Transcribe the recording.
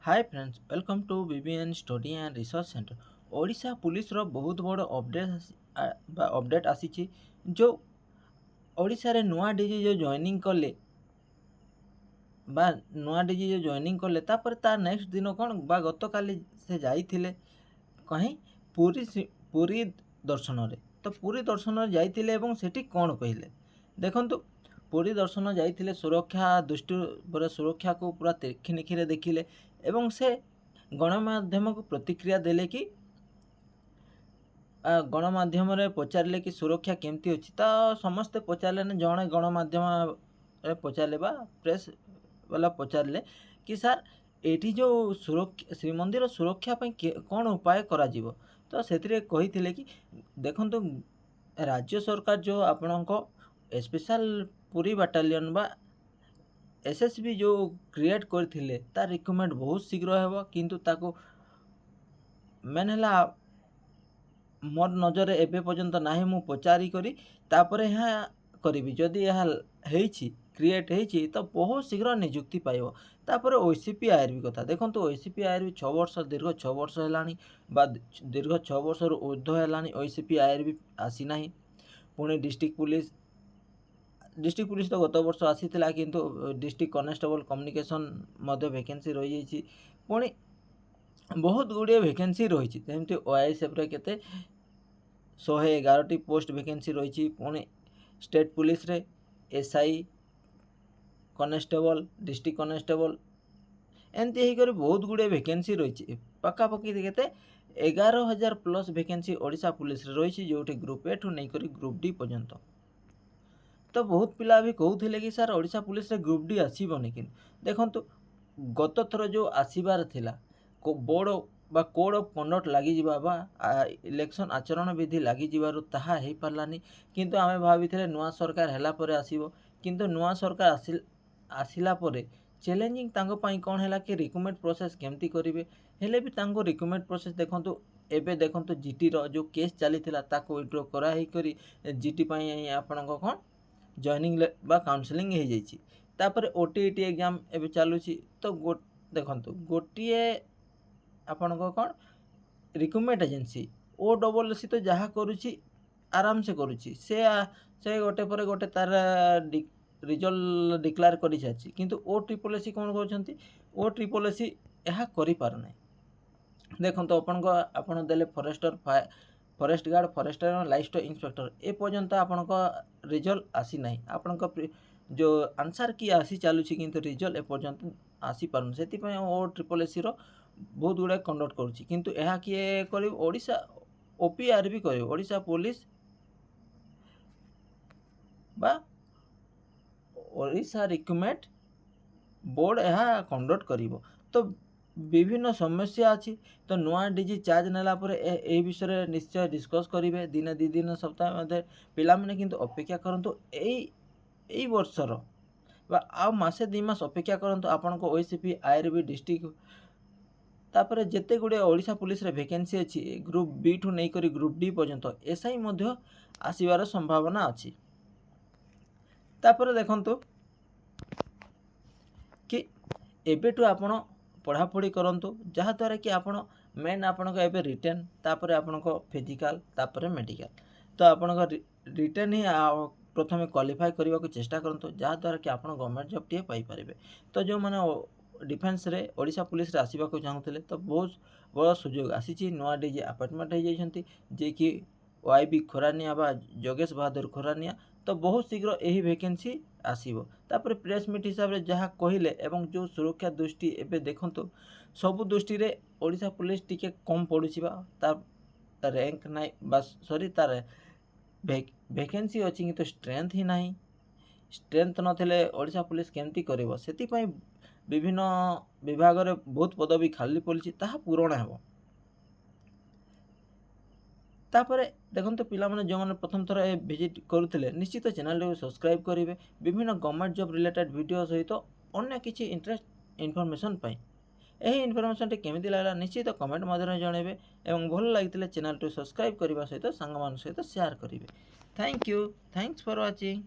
Hi friends welcome to BBN study and research centre. Odisha police रो बहुत बड़ update आसी जो ओडिशा रे नुआ डीजी जो जॉइनिंग कले बा नुआ डीजी जो जॉइनिंग कले तापर तार नेक्स्ट दिन कौन बा गत काली से जाइथिले कहीं पुरी दर्शन रे तो पुरी दर्शन रे जाइथिले एवं सेठी कौन कहले देखंतु पुरी दर्शन जाइथिले सुरक्षा दृष्टि पर सुरक्षा को पूरा तिरखी निखिरे देखिले एवं से गणमाध्यम को प्रतिक्रिया देले कि गणमाध्यम रे पचारे कि सुरक्षा केमती अच्छी तो समस्ते पचारे जड़े गणमाध्यम पचारे प्रेस वाला पचारे कि सार एठी जो सुरक्षा श्रीमंदिर सुरक्षा कौन उपाय करा जीवो तो से कही कि देखंतु राज्य सरकार जो आपण स्पेशल पुरी बाटालियन बा एसएसबी जो क्रिएट करथिले तार रिक्रुटमेंट बहुत शीघ्र हेबो किंतु ताको मेन हला मोर नजर एबे पर्यंत नाही मु पचारी करी तापरे यहाँ करी जदि यह हेछि क्रिएट हेछि तो बहुत शीघ्र नियुक्ति पाइबो तापरे ओसीपी आईआरबी कथा देखंतु ओसीपी आईआरबी 6 वर्ष दीर्घ 6 वर्ष हेलानी बा दीर्घ 6 वर्ष रु ऊर्ध्व हेलानी ओसीपी आईआरबी आसी नाही पुणे डिस्ट्रिक्ट पुलिस तो गत वर्ष आसीथिला किंतु डिस्ट्रिक्ट कनेस्टेबल कम्युनिकेशन मध्य वैकेंसी रही जाइछि पुणी बहुत गुड़िए वैकेंसी रही जमी ओआईएसएफ रे केते 111 पोस्ट वैकेंसी रही पुणी स्टेट पुलिस रे एसआई कनेस्टेबल डिस्ट्रिक्ट कनेस्टेबल एमती होकर बहुत गुड़े वैकेंसी रही पखापाखि केते 11,000 प्लस वैकेंसी ओडिशा पुलिस रे रही जो ग्रुप ए ठू नहीं करी ग्रुप डी पर्यंत तो बहुत पिला भी कहते कि सार ओडिशा पुलिस रे ग्रुप डी आसबनी कि देखंतु गत थर जो आसबार थिला बोर्ड बा कोड ऑफ कंडक्ट लगी जिबा बा इलेक्शन आचरण विधि लगी जिबारु ताहा हे पारलानी किंतु आमे भाबिथिले नुआ सरकार हैला परे आसीबो किंतु नुआ सरकार आसिला परे चैलेंजिंग तांगो पई कोन हैला कि रिक्रुटमेंट प्रोसेस केमती करिवे हेले भी तांगो रिक्रुटमेंट प्रोसेस देखंतु एबे देखंतु जीटी रो जो केस चली थिला ताको विड्रॉ करा हे करी जीटी पई आपनको कोन जॉइनिंग बा काउंसलिंग हो जाइए तापर ओटीईटी एग्जाम एवं चलुची तो देखंतु गोटे आपण कौन रिक्रुटमेंट एजेंसी OSS तो जहाँ करुच्ची आराम से करुच्ची से गोटे पर गोटे तार रिजल्ट डिक्लेयर कर सारी किंतु OSS कौन कर OSS यह कर देखो आपण देले forest guard forester life inspector ए पर्यंत आपण रिजल्ट आसी ना आपण जो आंसर की आसी चलुची किंतु रिजल्ट ए पर्यंत आसी पारन से OSS रो बहुत गुड़ा कंडक्ट करुच्ची किंतु यह किए कर ओडिशा OPRB कर ओडिशा पुलिस बा ओडिशा रिक्रुटमेंट बोर्ड यह कंडक्ट करिवो तो विभिन्न समस्या अच्छी तो नुआ डीजी चार्ज नेला ए विषय निश्चय डिस्कस करेंगे दिन 2 दिन सप्ताह मध्य पिला माने किंतु अपेक्षा करंतु एई वर्षर बा आ मासे 2 मास अपेक्षा करंतु आपन को ओसीपी आईआरबी डिस्ट्रिक्ट तापर जेते गुड़े ओडिशा पुलिस रे वैकेंसी अच्छी ग्रुप बी ठू नहीं करी ग्रुप डी पर्यंत एसआई मध्य आसीबार संभावना अच्छी तापर देखंतु कि एबेटू आपण पढ़ापढ़ी करंतु जहाँ द्वारा कि आपण मेन आपण एबे रिटेन तापर आपण फिजिकल तापर मेडिकल तो आपण रिटेन ही प्रथम क्वालिफाई करने को चेष्टा करंतु जहाँ द्वारा कि आपण गवर्नमेंट जॉब टे पाई पारिबे तो जो माने डिफेन्स रे ओडिशा पुलिस रे आसीबा को चाहूले तो बहुत बड़ा सुजोग आसी नुआ डीजे अपॉइंटमेंट हो जाइछंती जे कि ओआईबी खोरानिया बा जोगेश बहादुर खोरानिया तो बहुत शीघ्र यही वैकेंसी आसीबो तापर प्रेस मीट हिसाब रे जहाँ कहले एवं जो सुरक्षा दृष्टि एबे देखंतु सबु दृष्टि रे ओडिशा पुलिस टिके कम पड़ुछि बा तार रैंक नाइ बस सॉरी तार वैकेंसी अछि कि तो स्ट्रेंथ ही नाही स्ट्रेंथ नथिले ओडिशा पुलिस केमती करबो सेति पई विभिन्न विभाग रे बहुत पदवी खाली पड़िछि ताहा पूरण हेबो तापर देखो पिला माने जो मैंने प्रथम थर विजिट करुले निश्चित चैनल को सब्सक्राइब करेंगे विभिन्न गवर्नमेंट जॉब रिलेटेड वीडियो सहित अन्य किसी इंटरेस्ट इनफॉरमेशन पाई यही इनफॉरमेशन केमिति लागला निश्चित कमेंट माध्यम जनइबे एवं भल लगी चैनल को सब्सक्राइब करने सहित सांग मान सहित शेयर करेंगे thank you thanks for watching.